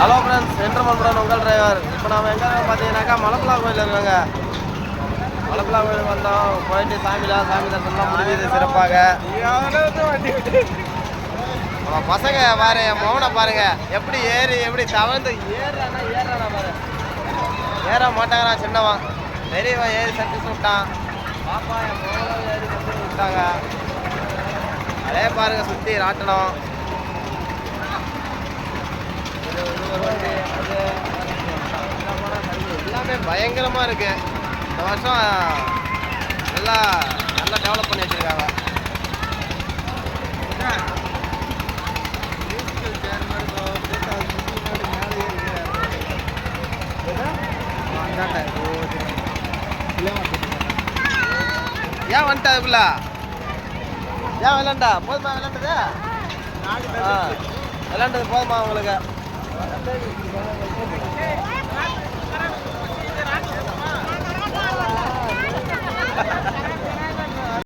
Hello friends, சென்று மல்புடன் உங்கள் driver. இப்போ நம்ம எங்கே பார்த்தீங்கன்னாக்கா மலப்பலா கோயில் இருக்காங்க. மலப்பலா கோயிலுக்கு வந்தோம். போயிட்டு சாமி தரிசனம்லாம் முடியுது சிறப்பாக. நம்ம பசங்க பாரு, என் மௌனை பாருங்க எப்படி எப்படி தவழ்ந்து ஏறானா பாரு. ஏற மாட்டாங்கிறான் சின்னவன். பெரியவன் ஏறி சட்டி விட்டான். பாப்பா என் மௌனம் ஏறி சட்டி விட்டாங்க. அதே பாருங்க சுற்றி ராட்டணும். எல்லாமே பயங்கரமா இருக்கு. இந்த வருஷம் நல்லா டெவலப் பண்ணி வச்சிருக்காங்க. ஏன் வந்துட்டா அதுக்குள்ள? ஏன் விளாண்டா? போதுமா விளாண்டது? விளாண்டது போதுமா உங்களுக்கு?